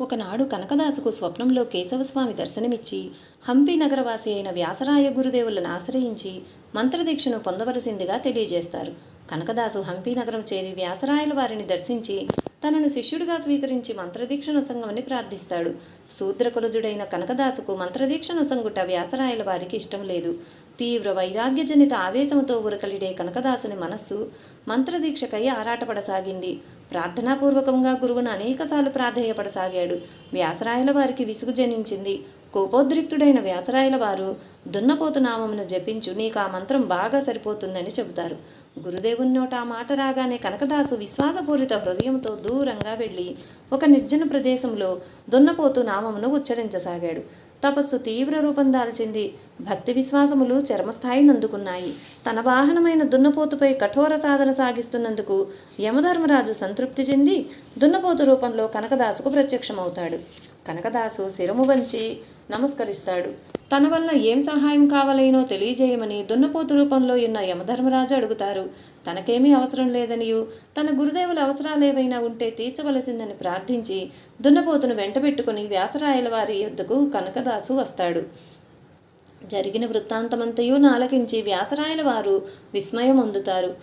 ఒకనాడు కనకదాసుకు స్వప్నంలో కేశవస్వామి దర్శనమిచ్చి హంపి నగరవాసి అయిన వ్యాసరాయ గురుదేవులను ఆశ్రయించి మంత్రదీక్షను పొందవలసిందిగా తెలియజేస్తారు. కనకదాసు హంపి నగరం చేరి వ్యాసరాయల వారిని దర్శించి తనను శిష్యుడిగా స్వీకరించి మంత్రదీక్షను సంగమని ప్రార్థిస్తాడు. శూద్రకులజుడైన కనకదాసుకు మంత్రదీక్షను సంగుట వ్యాసరాయల వారికి ఇష్టం లేదు. తీవ్ర వైరాగ్యజనిత ఆవేశంతో ఉరకలిడే కనకదాసుని మనస్సు మంత్రదీక్షకై ఆరాటపడసాగింది. ప్రార్థనాపూర్వకంగా గురువును అనేకసార్లు ప్రాధేయపడసాగాడు. వ్యాసరాయల వారికి విసుగు జనించింది. కోపోద్రిక్తుడైన వ్యాసరాయల వారు దున్నపోతు నామమును జపించు, నీకు ఆ మంత్రం బాగా సరిపోతుందని చెబుతారు. గురుదేవుని నోట ఆ మాట రాగానే కనకదాసు విశ్వాసపూరిత హృదయంతో దూరంగా వెళ్ళి ఒక నిర్జన ప్రదేశంలో దున్నపోతు నామమును ఉచ్చరించసాగాడు. తపస్సు తీవ్ర రూపం దాల్చింది. భక్తి విశ్వాసములు చర్మస్థాయిని అందుకున్నాయి. తన వాహనమైన దున్నపోతుపై కఠోర సాధన సాగిస్తున్నందుకు యమధర్మరాజు సంతృప్తి చెంది దున్నపోతు రూపంలో కనకదాసుకు ప్రత్యక్షమవుతాడు. కనకదాసు శిరము వంచి నమస్కరిస్తాడు. తన వల్ల ఏం సహాయం కావాలైనో తెలియజేయమని దున్నపోతు రూపంలో ఉన్న యమధర్మరాజు అడుగుతారు. తనకేమీ అవసరం లేదనియు తన గురుదేవుల అవసరాలేవైనా ఉంటే తీర్చవలసిందని ప్రార్థించి దున్నపోతును వెంటబెట్టుకుని వ్యాసరాయల వారి యొద్దకు కనకదాసు వస్తాడు. జరిగిన వృత్తాంతమంతయు ఆలకించి వ్యాసరాయల వారు విస్మయం పొందుతారు.